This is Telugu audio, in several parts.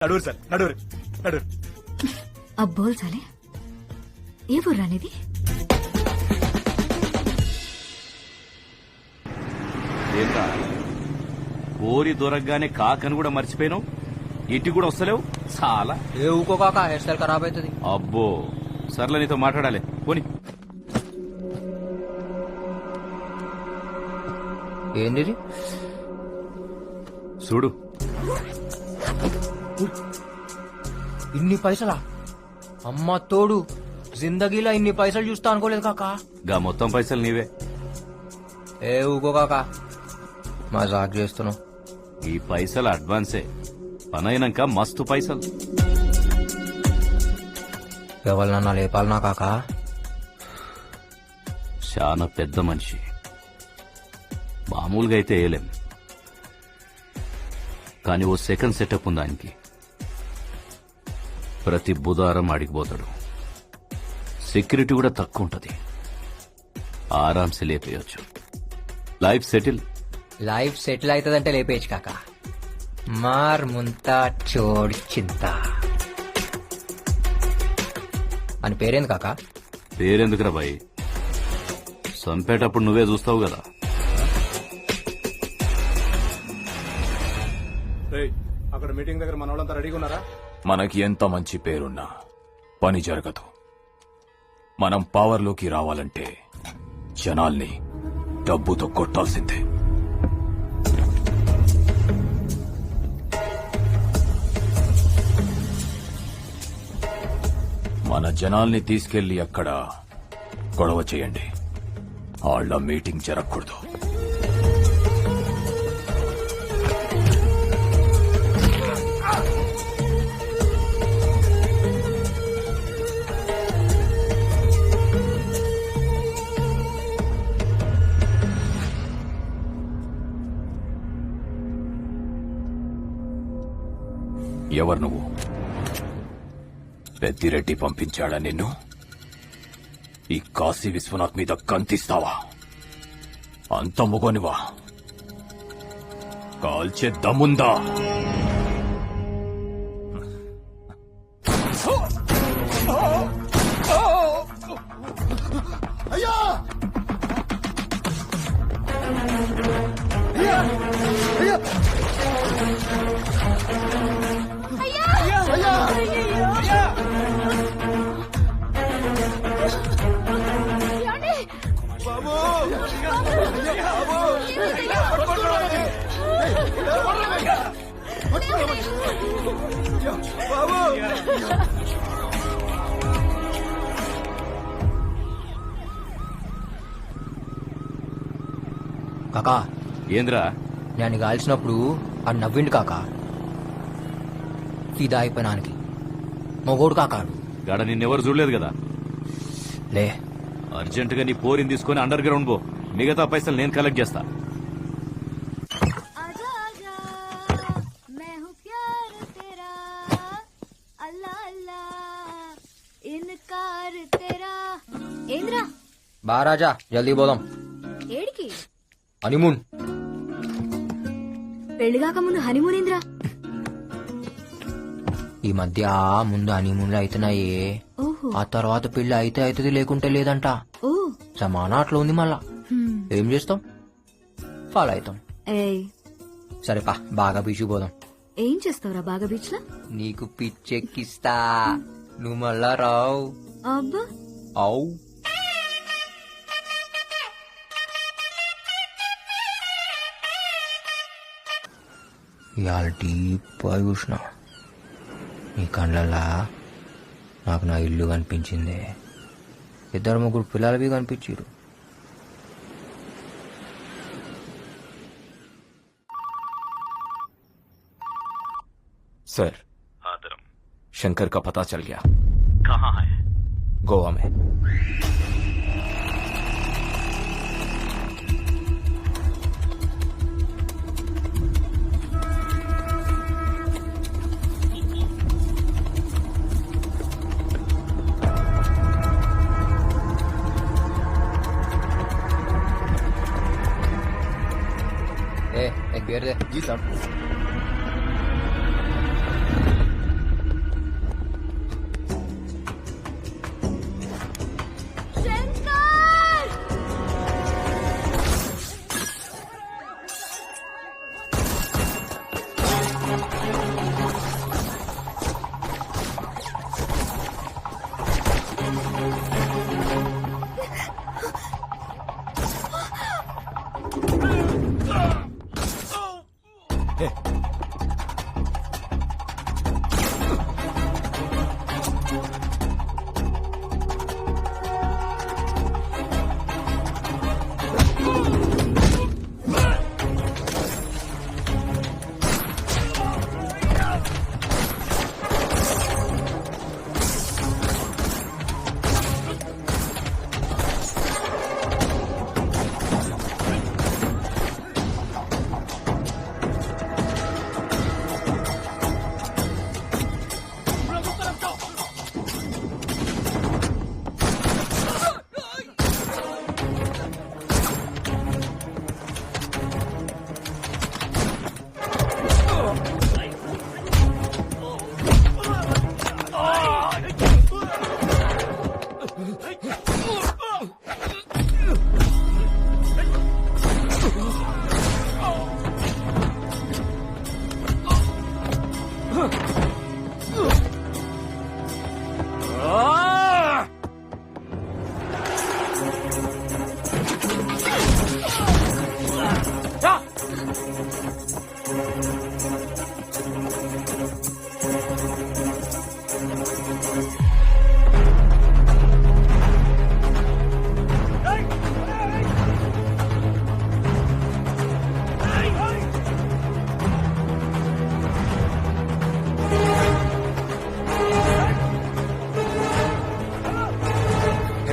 నడూరు సార్ నడూరు నడూరు. अब बोल साले ఏ ఊర్రా నీది? ఏంటా ఓరి దొరకగానే కాకని కూడా మర్చిపోయినావు, ఇంటికి కూడా వస్తలేవు. చాలా ఏ ఊకో కాక హెయిర్ స్టైల్ ఖరాబ్ అవుతుంది. అబ్బో సర్లే, నీతో మాట్లాడాలి పోని. ఏంది చూడు, ఇన్ని పైసలా? అమ్మ తోడు, జిందగీలో ఇన్ని పైసలు చూస్తా అనుకోలేదు కాక. గా మొత్తం పైసలు నీవే. ఏ ఊకో కాక మజాక్ చేస్తున్నావు. ఈ పైసలు అడ్వాన్సే, పనైనాక మస్తు పైసలు. ఎవరినన్నా లేపాలనా కాక? చాలా పెద్ద మనిషి, మామూలుగా అయితే వేయలేం. కానీ ఓ సెకండ్ సెటప్ ఉంది ఆయనకి. ప్రతి బుధవారం ఆడికిపోతాడు. సెక్యూరిటీ కూడా తక్కువ ఉంటది, ఆరాంసే లేపేయచ్చు. Life settle. లైఫ్ సెటిల్ అవుతుందంటే లేపేయచ్చు కాక. మార్ ముంతా చోడ్ చింత అని పేరేంది కాక? పేరెందుకురా బాయ్, చంపేటప్పుడు నువ్వే చూస్తావు కదా. అక్కడ మీటింగ్ దగ్గర మన వాళ్ళంతా రెడీగా ఉన్నారా? మనకి ఎంత మంచి పేరున్నా పని జరగదు. మనం పవర్లోకి రావాలంటే జనాల్ని డబ్బుతో కొట్టాల్సిందే. మన జనాల్ని తీసుకెళ్లి అక్కడ గొడవ చేయండి. వాళ్ళ మీటింగ్ జరగకూడదు. ఎవరు నువ్వు? పెద్దిరెడ్డి పంపించాడా నిన్ను? ఈ కాశీ విశ్వనాథ్ మీద కంతిస్తావా? అంత మొగనివా? కాల్చే దమ్ముందా? కాకా ఏంద్రా? నేను కాల్చినప్పుడు ఆ నవ్విండు కాక. ఫిదా అయిపోయినానికి మొగోడు కాకాడు. గాడ నిన్నెవరు చూడలేదు కదా. లే అర్జెంటుగా నీ పోరిని తీసుకుని అండర్ గ్రౌండ్ పో, మిగతా పైసలు నేను కలెక్ట్ చేస్తా. आजा आजा मैं हूँ प्यार तेरा अल्लाह अल्लाह इनकार तेरा ఏంద్రా బా రాజా జల్దీ పోదాం. ఏడికి? హనీమూన్. పెళ్లిగాక ముందు హనీమూన్ ఏంద్రా? ఈ మధ్య ముందు హనీమూన్లు అవుతున్నాయి, ఓహో ఆ తర్వాత పెళ్లి అయితే అవుతుంది, లేకుంటే లేదంట. ఓ సమానా అట్లా ఉంది. మళ్ళా ఏం చేస్తాం, ఫాలో అవుతాం. ఏయ్ సరే పా, బాగా బీచ్ పోదాం. ఏం చేస్తావురా బాగా బీచ్ లో? నీకు పిచ్చెక్కిస్తా, నువ్వు మళ్ళా రావు. అబ్బా అవు ఇవాళ డీప్గా చూసిన నీ కళ్ళలా నాకు నా ఇల్లు కనిపించింది. ఇద్దరు ముగ్గురు పిల్లలవి కనిపించారు. सर, ఆదరం. शंकर का पता चल गया. కహాं హై? गोवा में. एक बियर दे। जी साहब.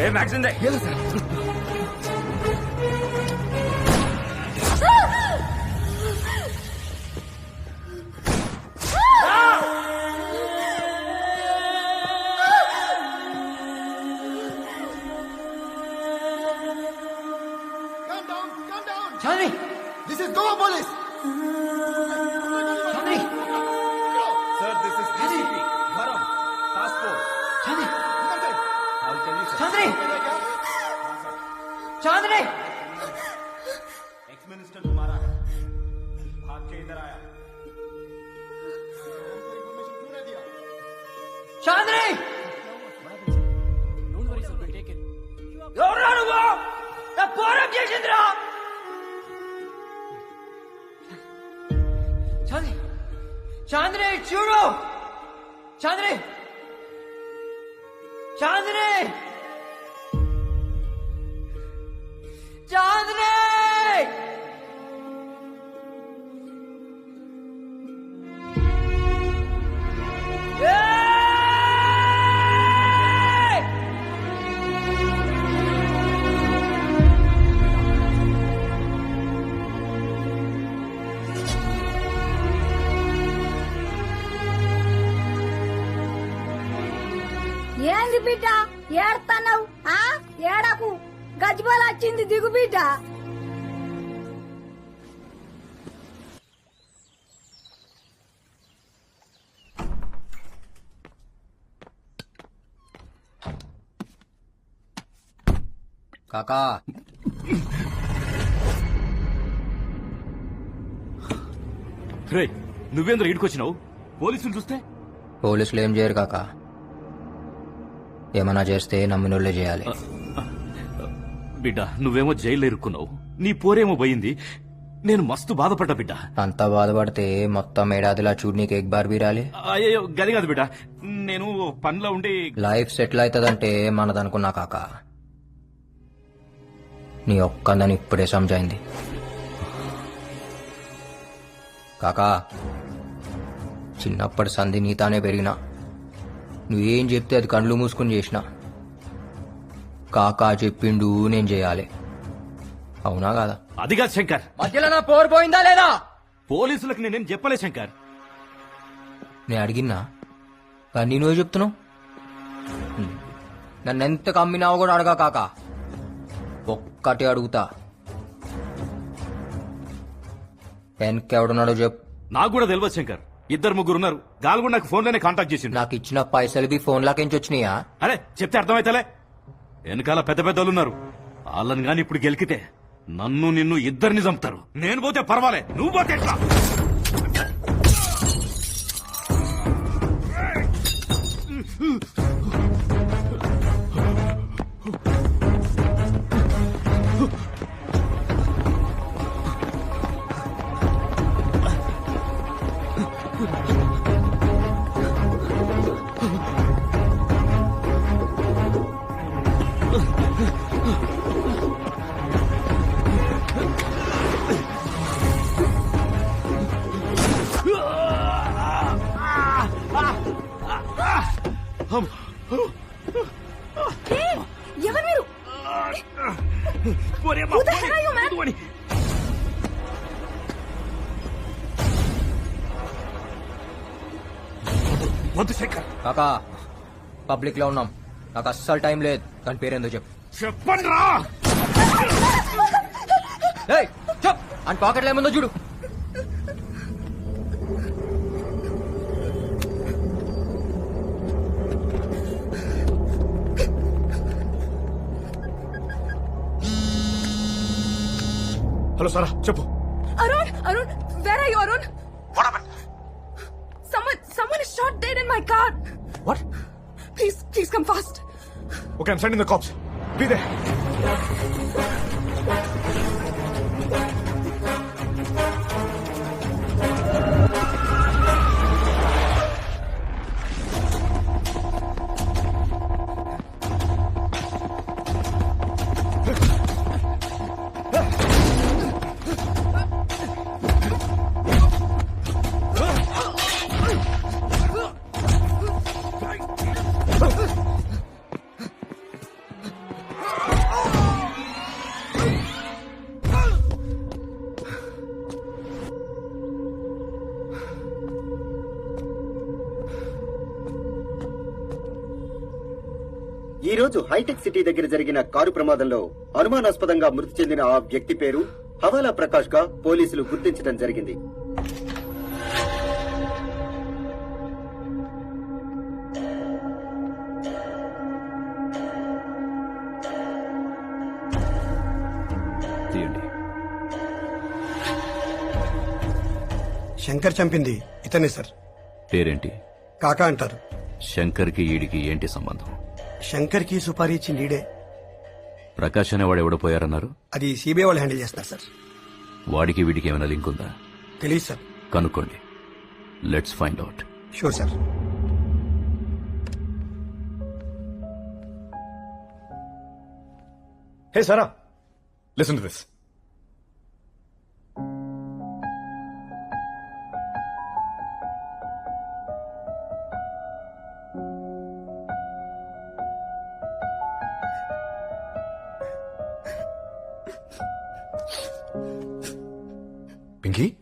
ఏ మ్యాక్సిన్ దే చాంద్రి This is Goa police. చాంద్రి Sir, this is DCP. Bharam. Task force. చాంద్రి I'll tell you, sir. చాంద్రి చాంద్రి Ex-minister तुम्हारा है. भाग के इधर आया. చాంద్రి ఎవరు నువ్వు నా పోరం చేసిందిరా చాంద్రి చాంద్రి చూడు చాంద్రి చాంద్రి చాంద్రి ఏయ్! ఏంది బిడ్డ ఏడుతున్నావు ఏడకు గజ్బల్ వచ్చింది దిగు బిడ్డ కాకా రే నువ్వేంద్ర ఇడికొచ్చినావు పోలీసులు చూస్తే పోలీసులు ఏం చేయరు కాకా ఏమన్నా చేస్తే నమ్మినోళ్ళే చేయాలి బిడ్డ నువ్వేమో జైల్లో ఇరుక్కున్నావు నీ పోరేమో పోయింది నేను మస్తు బాధపడ్డా బిడ్డ అంత బాధపడితే మొత్తం ఏడాదిలా చూడు నీకు ఎగ్ బార్ బీరాలి అయ్యో గది కాదు బిడ్డ నేను పనిలో ఉండి లైఫ్ సెటిల్ అవుతుందంటే మనదనుకున్నా కాకా నీ ఒక్కందని ఇప్పుడే సమజైంది కాకా చిన్నప్పటి సంధి నీతానే పెరిగినా నువ్వేం చెప్తే అది కండ్లు మూసుకుని చేసిన కాకా చెప్పిండు నేను చేయాలి అవునా కాదా అది కాదు శంకర్ మధ్యలో నా పోరు పోయిందా లేదా పోలీసులకు నేనేం చెప్పలే శంకర్ నేను అడిగినా కానీ నువ్వే చెప్తున్నావు నన్ను ఎంత కమ్మినావో కూడా అడగా కాకా ఒక్కటి అడుగుతా వెనకెవడున్నాడో చెప్పు నాకు కూడా తెలియదు శంకర్ ఇద్దరు ముగ్గురు ఉన్నారు గాలు కూడా నాకు ఫోన్లోనే కాంటాక్ట్ చేసిండు నాకు ఇచ్చిన పైసలు బి ఫోన్ లాకెంచి వచ్చినాయా అరే చెప్తే అర్థమైతలే వెనకాల పెద్ద పెద్దలు ఉన్నారు వాళ్ళని గాని ఇప్పుడు గెలికితే నన్ను నిన్ను ఇద్దరిని చంపుతారు నేను పోతే పర్వాలే నువ్వు పోతే ఎట్లా ఎవరు మీరు పోరేమ్మా, Who the hell are you, man? పోని. వద్దు శంకర్ కాకా పబ్లిక్ లో ఉన్నాం నాకు అస్సలు టైం లేదు దాని పేరేందో చెప్పు చెప్పండి రా ఏయ్, చెప్ అని పాకెట్లో ఏముందో చూడు హలో సారా చెప్పు Arun, where are you, Arun? What happened? Someone is shot dead in my car. What? Please come fast. Okay, I'm sending the cops. Be there. ఈ రోజు హైటెక్ సిటీ దగ్గర జరిగిన కారు ప్రమాదంలో అనుమానాస్పదంగా మృతి చెందిన ఆ వ్యక్తి పేరు హవాలా ప్రకాష్ గా పోలీసులు గుర్తించడం జరిగింది. తీయండి. శంకర్ చంపింది ఇతనే సార్. పేరేంటి? కాకా అంటారు. శంకర్కి ఈడికి ఏంటి సంబంధం? శంకర్ కి సుపారీ ఇచ్చింది ఈడే. ప్రకాష్ అనేవాడు ఎవడపోయారన్నారు? అది సిబిఐ వాళ్ళు హ్యాండిల్ చేస్తారు సార్. వాడికి వీడికి ఏమైనా లింక్ ఉందా? తెలియదు సార్. కనుక్కోండి. Let's find out. Sure sir. Hey, Sarah, listen to this. Pinky?